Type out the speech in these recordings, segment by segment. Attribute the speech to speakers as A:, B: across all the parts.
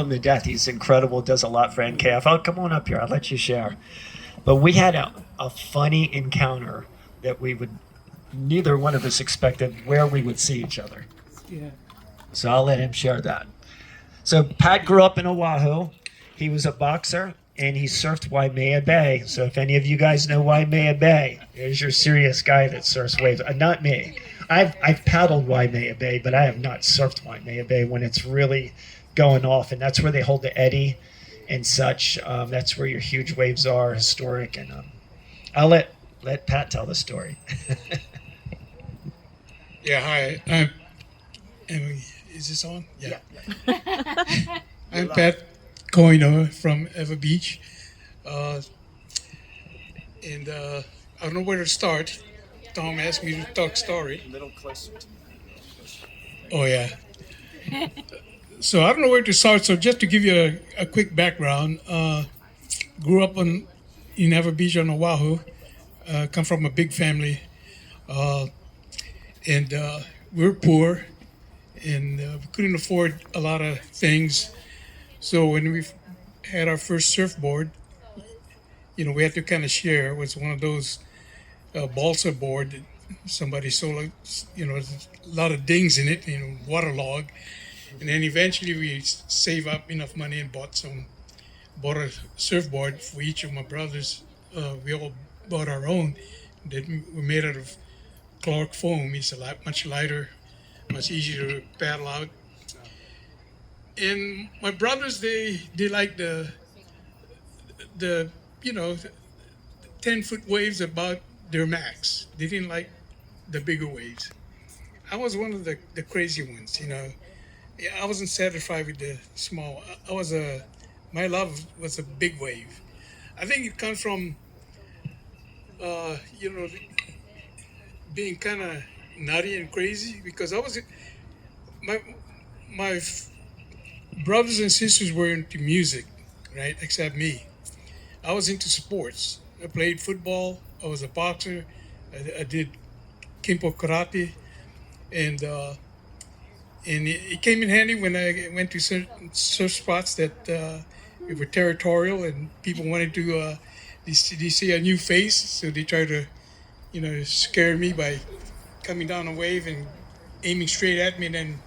A: him to death. He's incredible, does a lot for NKF. Oh, come on up here. I'll let you share. But we had a funny encounter that we would, neither one of us expected where we would see each other.
B: Yeah.
A: So I'll let him share that. So Pat grew up in Oahu. He was a boxer and he surfed Waimea Bay. So if any of you guys know Waimea Bay, there's your serious guy that surfs waves. Not me. I've paddled Waimea Bay, but I have not surfed Waimea Bay when it's really going off. And that's where they hold the eddy and such. That's where your huge waves are, historic. And I'll let Pat tell the story.
B: Yeah, hi. Is this on? Yeah. I'm Pat Cuyno from Ever Beach. And I don't know where to start. Tom asked me to talk story.
A: A little closer to me.
B: Oh, yeah. So I don't know where to start. So just to give you a quick background, grew up in Ever Beach on Oahu. Come from a big family. And we're poor. And we couldn't afford a lot of things. So when we had our first surfboard, we had to kind of share. It was one of those balsa board that somebody sold, there's a lot of dings in it, waterlogged. And then eventually we saved up enough money and bought a surfboard for each of my brothers. We all bought our own that were made out of Clark foam. It's much lighter, much easier to paddle out. And my brothers, they like the 10-foot waves about their max. They didn't like the bigger waves. I was one of the crazy ones, I wasn't satisfied with the small. My love was a big wave. I think it comes from, being kind of nutty and crazy because my brothers and sisters were into music, right? Except me. I was into sports. I played football. I was a boxer. I did Kimpo karate, and it came in handy when I went to certain surf spots that were territorial and people wanted to they see a new face, so they try to scare me by coming down a wave and aiming straight at me, and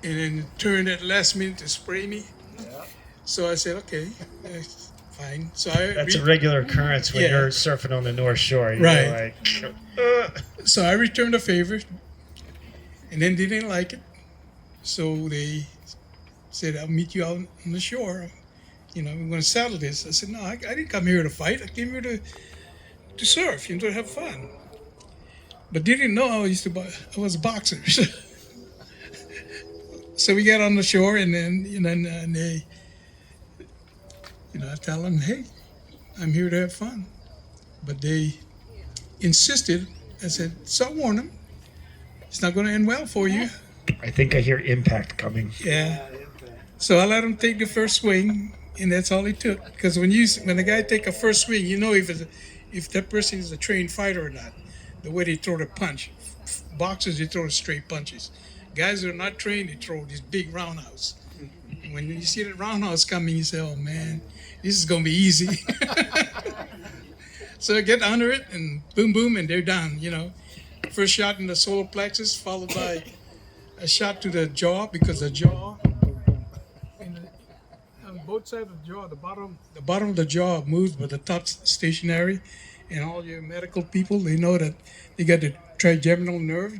B: then turn at the last minute to spray me.
A: Yeah.
B: So I said, okay, fine. So
A: That's a regular occurrence when you're surfing on the North Shore.
B: Right. So I returned the favor, and then they didn't like it. So they said, I'll meet you out on the shore. We're going to settle this. I said, no, I didn't come here to fight. I came here to surf, to have fun. But they didn't know I was a boxer. So we got on the shore, and then and they, I tell them, hey, I'm here to have fun. But they insisted. I said, so I warned them, it's not going to end well for you.
A: I think I hear impact coming.
B: Yeah. So I let them take the first swing, and that's all it took. Because when a guy take a first swing, if that person is a trained fighter or not. The way they throw the punch. Boxers, they throw the straight punches. Guys that are not trained, they throw this big roundhouse. And when you see that roundhouse coming, you say, oh man, this is going to be easy. So I get under it, and boom, boom, and they're done, First shot in the solar plexus, followed by a shot to the jaw, because the jaw, on both sides of the jaw, the bottom of the jaw moves, but the top's stationary. And all your medical people, they know that they got the trigeminal nerve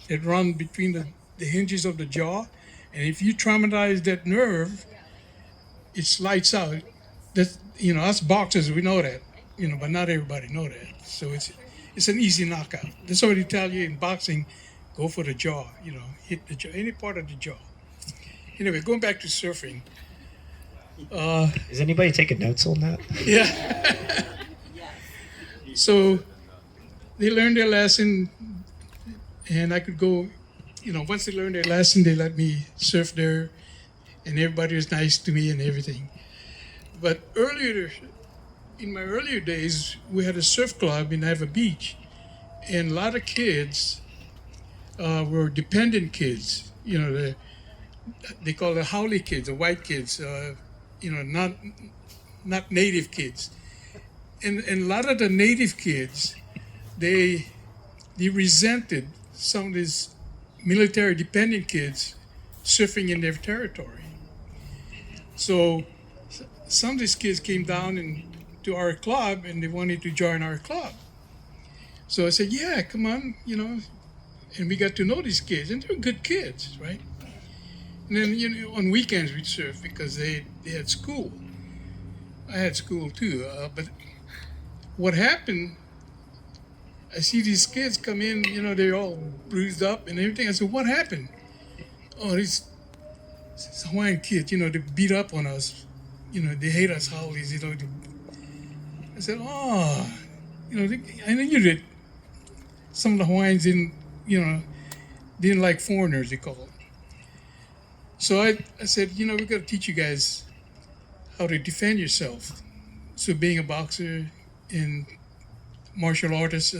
B: that run between the hinges of the jaw. And if you traumatize that nerve, it slides out. That's, us boxers, we know that, but not everybody know that. So it's an easy knockout. That's why they tell you in boxing, go for the jaw, hit the jaw, any part of the jaw. Anyway, going back to surfing.
A: Is anybody taking notes on that?
B: Yeah. So they learned their lesson, and I could go, once they learned their lesson, they let me surf there, and everybody was nice to me and everything. But in my earlier days, we had a surf club in Ever Beach, and a lot of kids were dependent kids. they call the haole kids, the white kids, not native kids. And a lot of the native kids, they resented some of these military dependent kids surfing in their territory. So some of these kids came down to our club and they wanted to join our club. So I said, yeah, come on, and we got to know these kids, and they're good kids, right? And then, on weekends we'd surf because they had school. I had school too, but what happened, I see these kids come in, they're all bruised up and everything. I said, what happened? Oh, these Hawaiian kids, they beat up on us. They hate us haoles, I said, oh, I knew that some of the Hawaiians didn't like foreigners, they call them. So I said, we got to teach you guys how to defend yourself. So being a boxer and martial artist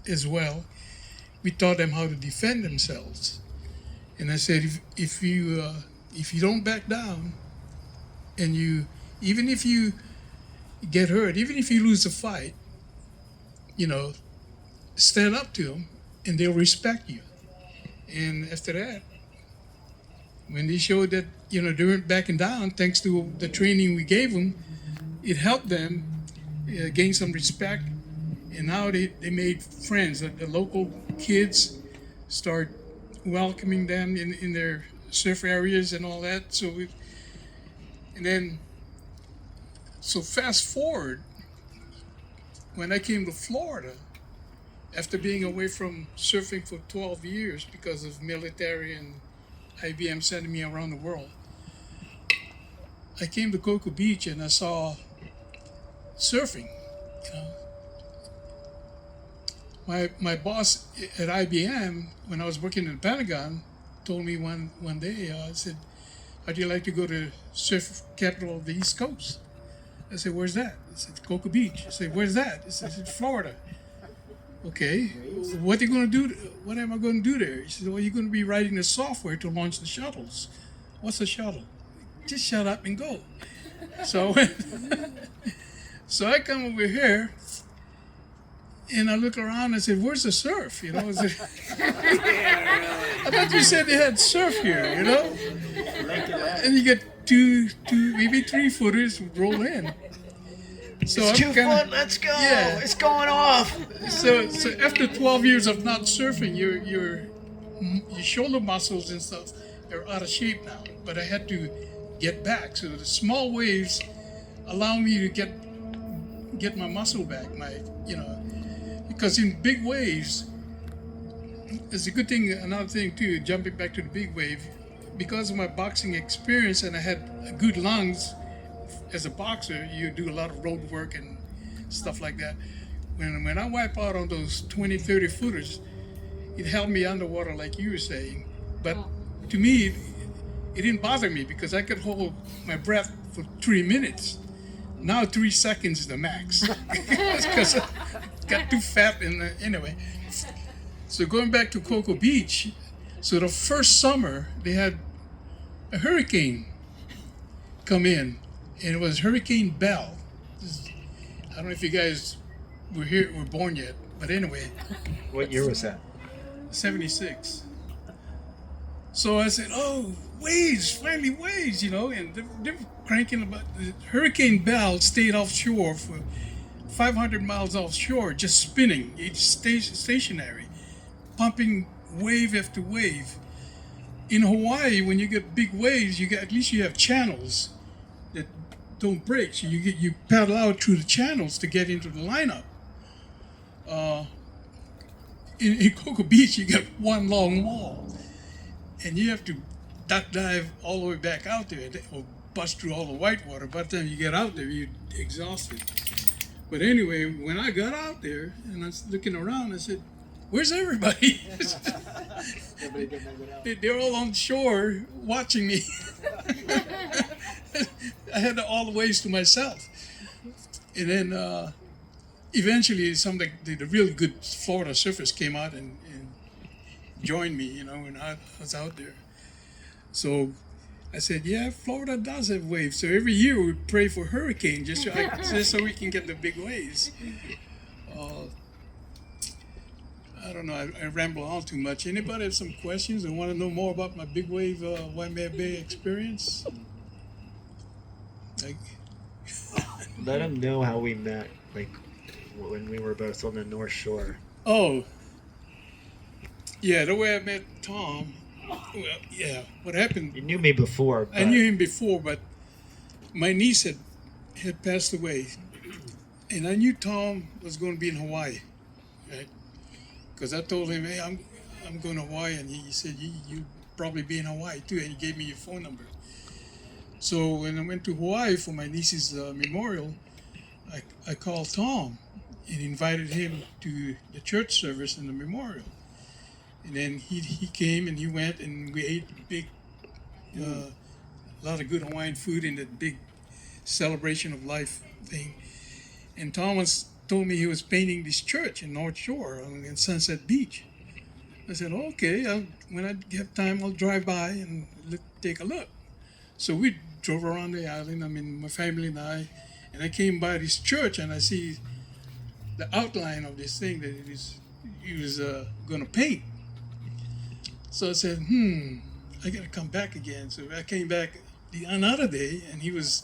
B: as well, we taught them how to defend themselves. And I said, if you don't back down, and even if you get hurt, even if you lose the fight, stand up to them, and they'll respect you. And after that, when they showed that they weren't backing down, thanks to the training we gave them, it helped them gain some respect. And now they made friends. The local kids start welcoming them in their surf areas and all that. So fast forward, when I came to Florida, after being away from surfing for 12 years because of military and IBM sending me around the world, I came to Cocoa Beach and I saw surfing. My boss at IBM, when I was working in the Pentagon, told me one day, said, how'd you like to go to surf capital of the East Coast? I said, where's that? I said, Cocoa Beach. I said, where's that? I said, Florida. Okay, what am I going to do there? He said, well, you're going to be writing the software to launch the shuttles. What's a shuttle? Just shut up and go. So, so I come over here, and I look around and I said, where's the surf? I thought you said they had surf here, And you get two, maybe 3 footers roll in. So
A: it's 2 foot, let's go. Yeah. It's going off.
B: So after 12 years of not surfing, your shoulder muscles and stuff are out of shape now. But I had to get back. So the small waves allow me to get my muscle back, because in big waves, it's a good thing, another thing too, jumping back to the big wave, because of my boxing experience and I had good lungs as a boxer, you do a lot of road work and stuff like that. When I wipe out on those 20, 30 footers, it held me underwater like you were saying. But to me, it didn't bother me because I could hold my breath for 3 minutes. Now 3 seconds is the max because I got too fat. Anyway, so going back to Cocoa Beach, so the first summer they had a hurricane come in, and it was Hurricane Bell. I don't know if you guys were born yet, but anyway.
A: What year was that?
B: 76. So I said, oh, waves, finally waves, and they're cranking about. Hurricane Bell stayed offshore for 500 miles offshore, just spinning. It's stationary, pumping wave after wave. In Hawaii, when you get big waves, at least you have channels that don't break. So you paddle out through the channels to get into the lineup. In Cocoa Beach, you got one long wall, and you have to duck dive all the way back out there, or bust through all the white water. By the time you get out there, you're exhausted. But anyway, when I got out there and I was looking around, I said, where's everybody? They're all on shore watching me. I had all the waves to myself. And then eventually some of the really good Florida surfers came out and joined me, when I was out there. So I said, yeah, Florida does have waves. So every year we pray for hurricane just so we can get the big waves. Uh, I don't know. I ramble on too much. Anybody have some questions and want to know more about my big wave Waimea Bay experience? Like,
A: Let them know how we met, like when we were both on the North Shore.
B: oh, yeah, the way I met Tom. Well, yeah, what happened?
A: You knew me before.
B: I knew him before, but my niece had passed away, and I knew Tom was going to be in Hawaii, right? Because I told him, hey, I'm going to Hawaii, and he said, you probably be in Hawaii too, and he gave me your phone number. So when I went to Hawaii for my niece's memorial, I called Tom and invited him to the church service and the memorial. And then he came and he went and we ate a lot of good Hawaiian food in that big celebration of life thing. And Thomas told me he was painting this church in North Shore in Sunset Beach. I said, okay, when I have time, I'll drive by and take a look. So we drove around the island, my family and I came by this church and I see the outline of this thing that he was going to paint. So I said, I got to come back again. So I came back another day and he was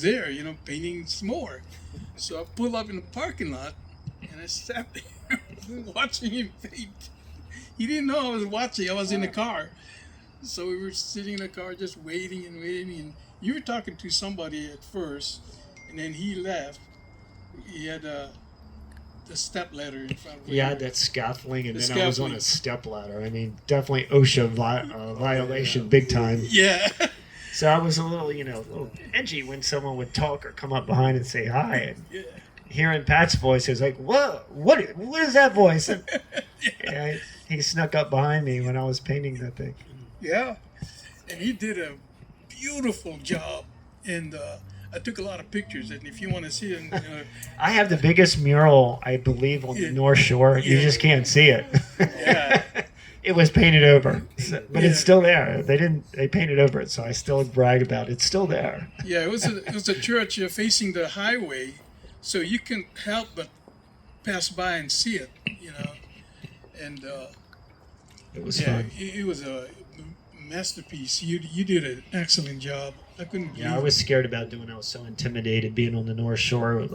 B: there, painting some more. So I pulled up in the parking lot and I sat there watching him paint. He didn't know I was watching. I was in the car. So we were sitting in the car just waiting. And you were talking to somebody at first and then he left. He had the step ladder in front of him.
A: Yeah, that scaffolding, and then I was on a step ladder. Definitely OSHA violation, big time.
B: Yeah.
A: So I was a little edgy when someone would talk or come up behind and say hi. And hearing Pat's voice, it was like, whoa, what is that voice? And he snuck up behind me when I was painting that thing.
B: Yeah, and he did a beautiful job, and I took a lot of pictures. And if you want to see it,
A: I have the biggest mural, I believe, on the North Shore. You just can't see it.
B: Yeah.
A: It was painted over, but it's still there. They painted over it, so I still brag about it. It's still there.
B: Yeah, it was a church facing the highway, so you can help but pass by and see it, and
A: it was fun.
B: It was a masterpiece. You did an excellent job. I couldn't.
A: Yeah, I was scared about doing it. I was so intimidated being on the North Shore with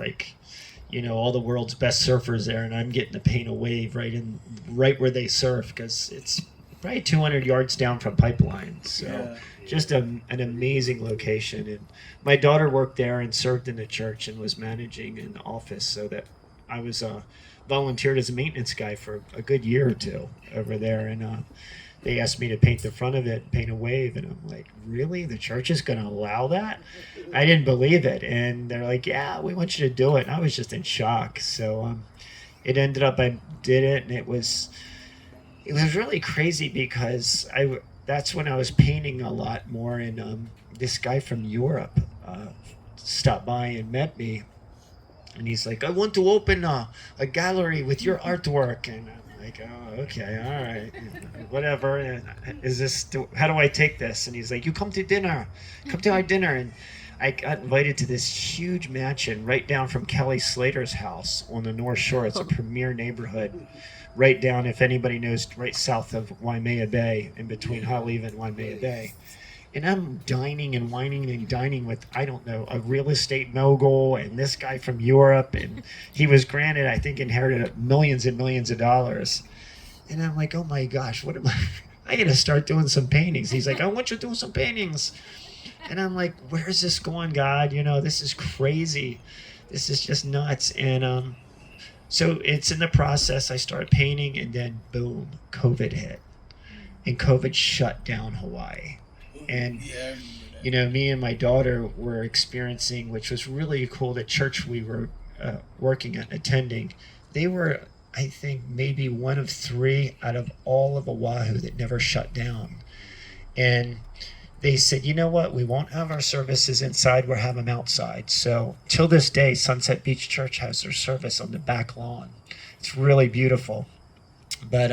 A: all the world's best surfers there, and I'm getting to paint a wave right where they surf because it's probably 200 yards down from pipeline. So just an amazing location. And my daughter worked there and served in the church and was managing an office, so that I was volunteered as a maintenance guy for a good year or two over there. And they asked me to paint the front of it, paint a wave, and I'm like, really? The church is going to allow that? I didn't believe it, and they're like, yeah, we want you to do it. And I was just in shock. So it ended up I did it, and it was really crazy because that's when I was painting a lot more, and this guy from Europe stopped by and met me, and he's like, I want to open a gallery with your artwork, and like, oh, okay, all right, whatever. How do I take this? And he's like, you come to our dinner. And I got invited to this huge mansion right down from Kelly Slater's house on the North Shore. It's a premier neighborhood right down, if anybody knows, right south of Waimea Bay, in between Haleiwa and Waimea Bay. And I'm dining and wining and dining with, I don't know, a real estate mogul and this guy from Europe. And he was granted, I think, inherited millions and millions of dollars. And I'm like, oh my gosh, what am I got to start doing some paintings. He's like, I want you to do some paintings. And I'm like, where's this going, God? This is crazy. This is just nuts. And so it's in the process. I started painting, and then boom, COVID hit. And COVID shut down Hawaii. And, me and my daughter were experiencing, which was really cool, the church we were working at, attending. They were, I think, maybe one of 3 out of all of Oahu that never shut down. And they said, you know what, we won't have our services inside, we'll have them outside. So till this day, Sunset Beach Church has their service on the back lawn. It's really beautiful. But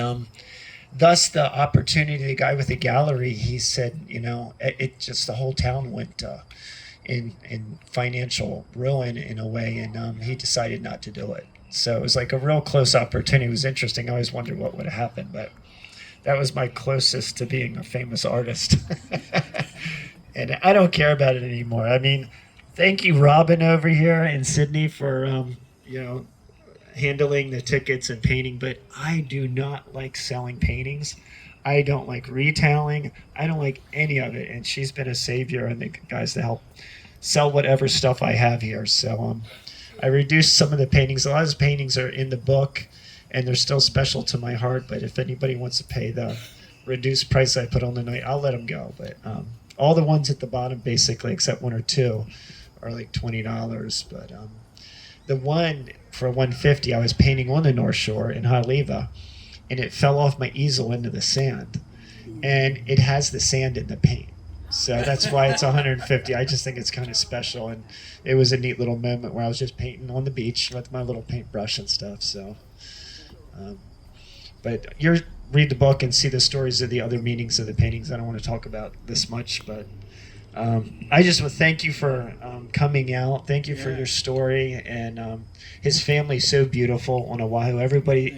A: thus the opportunity. The guy with the gallery, he said, it just the whole town went in financial ruin in a way, and he decided not to do it. So it was like a real close opportunity. It was interesting. I always wondered what would have happened, but that was my closest to being a famous artist. And I don't care about it anymore. I mean, thank you, Robin, over here in Sydney, for handling the tickets and painting. But I do not like selling paintings. I don't like retailing. I don't like any of it. And she's been a savior and the guys to help sell whatever stuff I have here. So I reduced some of the paintings. A lot of the paintings are in the book, and they're still special to my heart. But if anybody wants to pay the reduced price I put on the night, I'll let them go. But all the ones at the bottom, basically, except one or two, are like $20. But the one for $150, I was painting on the North Shore in Haleiwa, and it fell off my easel into the sand, and it has the sand in the paint. So that's why it's $150. I just think it's kind of special, and it was a neat little moment where I was just painting on the beach with my little paintbrush and stuff. So, but you read the book and see the stories of the other meanings of the paintings. I don't want to talk about this much, but I just want to thank you for coming out. Thank you for your story, and his family's so beautiful on Oahu.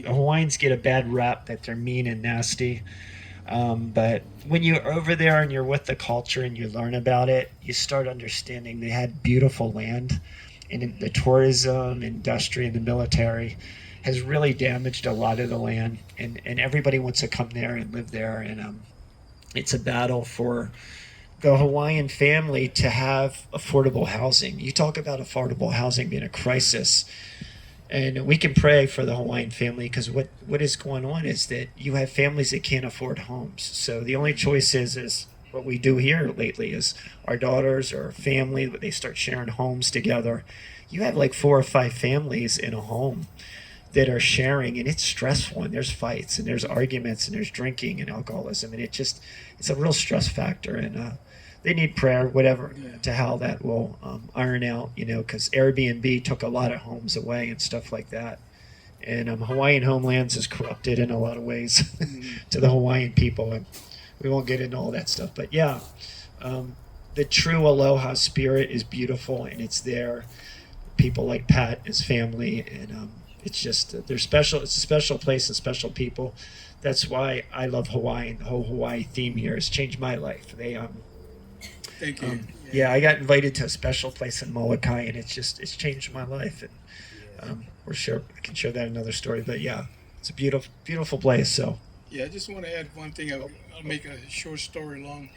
A: Hawaiians get a bad rap that they're mean and nasty. But when you're over there and you're with the culture and you learn about it, you start understanding they had beautiful land, and the tourism industry and the military has really damaged a lot of the land, and everybody wants to come there and live there, and it's a battle for the Hawaiian family to have affordable housing. You talk about affordable housing being a crisis. And we can pray for the Hawaiian family, because what is going on is that you have families that can't afford homes. So the only choice is what we do here lately is our daughters or family, they start sharing homes together. You have like 4 or 5 families in a home that are sharing, and it's stressful, and there's fights and there's arguments and there's drinking and alcoholism, and it's a real stress factor, and they need prayer, whatever, to how that will iron out, because Airbnb took a lot of homes away and stuff like that. And Hawaiian Homelands is corrupted in a lot of ways to the Hawaiian people, and we won't get into all that stuff. But yeah, the true aloha spirit is beautiful, and it's there. People like Pat, his family, and it's just, they're special. It's a special place and special people. That's why I love Hawaii, and the whole Hawaii theme here has changed my life.
B: Thank you.
A: Yeah, I got invited to a special place in Molokai, and it's changed my life. And I can share that another story. But yeah, it's a beautiful, beautiful place. So
B: Yeah, I just want to add one thing. I'll make a short story long.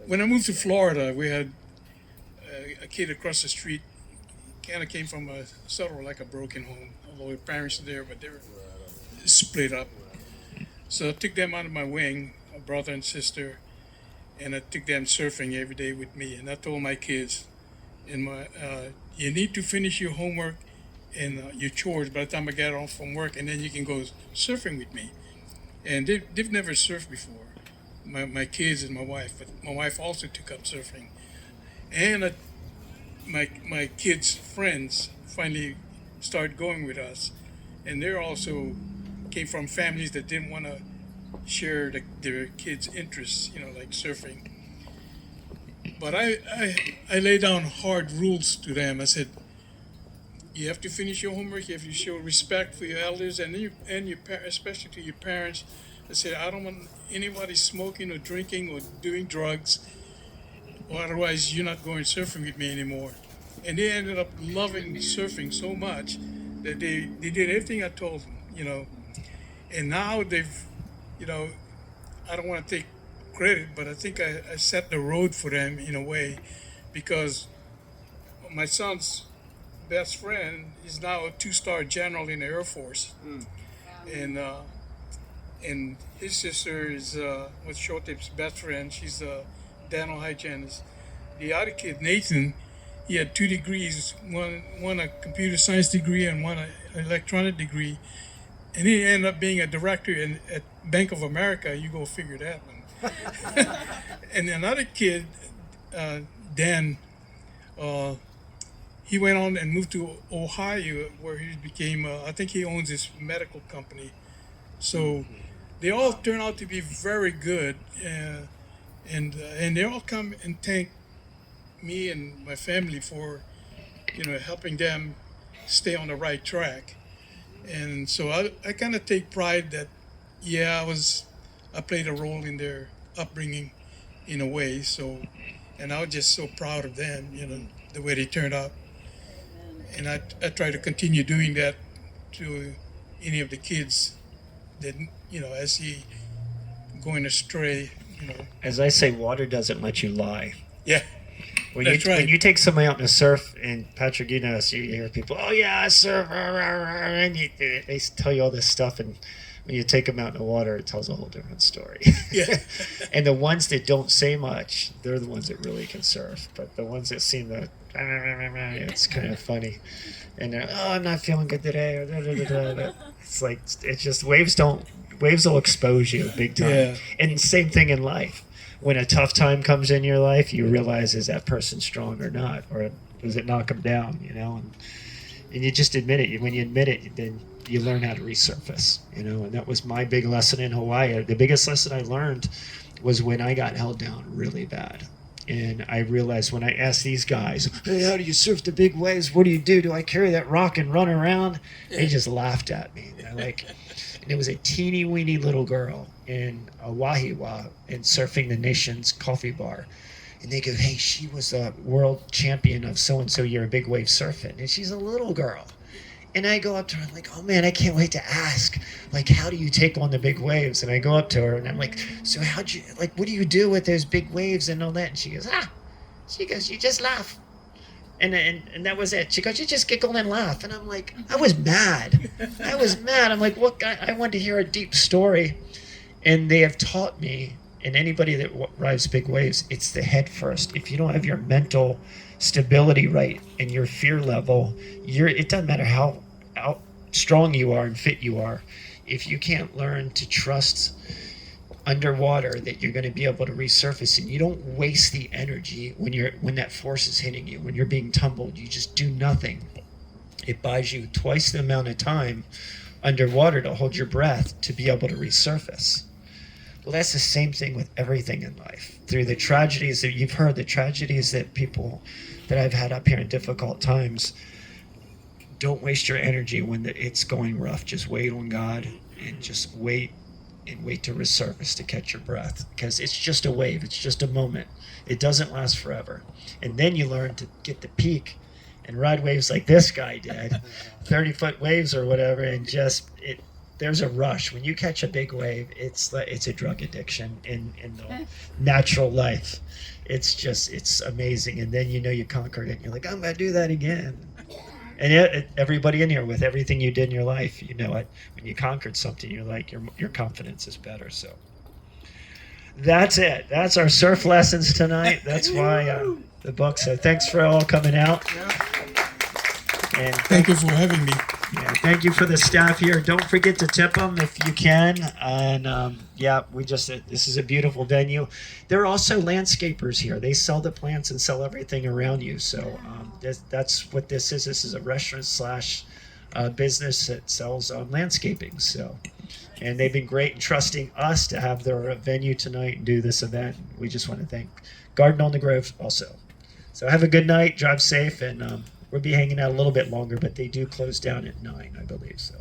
B: When I moved to Florida, we had a kid across the street. Kind of came from a sort of like a broken home. Although his parents were there, but they were split up. So I took them under my wing, a brother and sister, and I took them surfing every day with me. And I told my kids, you need to finish your homework and your chores by the time I get off from work, and then you can go surfing with me. And they've never surfed before, my kids and my wife, but my wife also took up surfing. And my kids' friends finally started going with us, and they're also came from families that didn't want to share their kids' interests, like surfing. But I laid down hard rules to them. I said, you have to finish your homework. You have to show respect for your elders and especially to your parents. I said, I don't want anybody smoking or drinking or doing drugs, or otherwise you're not going surfing with me anymore. And they ended up loving surfing so much that they did everything I told them, And now they've, I don't want to take credit, but I think I set the road for them in a way, because my son's best friend is now a 2-star general in the Air Force. And his sister is was Shortip's best friend. She's a dental hygienist. The other kid, Nathan, he had 2 degrees, one a computer science degree and one an electronic degree. And he ended up being a director at Bank of America. You go figure that one. And another kid, Dan, he went on and moved to Ohio, where he became, I think he owns this medical company. So they all turn out to be very good, and they all come and thank me and my family for helping them stay on the right track. And so I kind of take pride that yeah I played a role in their upbringing in a way. So and I was just so proud of them, the way they turned out. And I try to continue doing that to any of the kids that as he going astray,
A: As I say, water doesn't let you lie.
B: Yeah,
A: When
B: that's right.
A: when you take somebody out in a surf, and Patrick, you know, so you hear people, oh yeah, I surf, and they tell you all this stuff, and when you take them out in the water, it tells a whole different story.
B: Yeah.
A: And the ones that don't say much, they're the ones that really can surf. But the ones that seem to, it's kind of funny. And they're, oh, I'm not feeling good today. Or da, da, da, da. It's like, it's just waves will expose you big time.
B: Yeah.
A: And same thing in life. When a tough time comes in your life, you realize, is that person strong or not? Or does it knock them down, And you just admit it. When you admit it, then you learn how to resurface, And that was my big lesson in Hawaii. The biggest lesson I learned was when I got held down really bad. And I realized when I asked these guys, hey, how do you surf the big waves? What do you do? Do I carry that rock and run around? They just laughed at me. And it was a teeny weeny little girl in Wahiwa and surfing the nation's coffee bar. And they go, hey, she was a world champion of so-and-so year big wave surfing. And she's a little girl. And I go up to her, I'm like, oh man, I can't wait to ask, like, how do you take on the big waves? And I go up to her and I'm like, so what do you do with those big waves and all that? And she goes, you just laugh. And that was it. She goes, you just giggle and laugh. And I'm like, I was mad. I'm like, what? I wanted to hear a deep story. And they have taught me, and anybody that rides big waves, it's the head first. If you don't have your mental stability right and your fear level, it doesn't matter how strong you are and fit you are. If you can't learn to trust underwater that you're going to be able to resurface, and you don't waste the energy when that force is hitting you, when you're being tumbled, you just do nothing. It buys you twice the amount of time underwater to hold your breath to be able to resurface. Well, that's the same thing with everything in life. Through the tragedies that you've heard, the tragedies that people that I've had up here in difficult times, don't waste your energy when it's going rough. Just wait on God and just wait to resurface, to catch your breath, because it's just a wave. It's just a moment. It doesn't last forever. And then you learn to get the peak and ride waves like this guy did, 30-foot waves or whatever, and there's a rush. When you catch a big wave, it's a drug addiction in the natural life. It's amazing. And then you conquered it. And you're like, I'm going to do that again. And everybody in here, with everything you did in your life, you know it. When you conquered something, you're like, your confidence is better. So that's it. That's our surf lessons tonight. That's why the book. So thanks for all coming out. And
B: Thank you for having me.
A: yeah, thank you for the staff here. Don't forget to tip them if you can. And this is a beautiful venue. There are also landscapers here. They sell the plants and sell everything around you. So that's what this is. This is a restaurant / business that sells landscaping. So, and they've been great in trusting us to have their venue tonight and do this event. We just want to thank Garden on the Grove also. So have a good night. Drive safe, and we'll be hanging out a little bit longer, but they do close down at 9, I believe. So.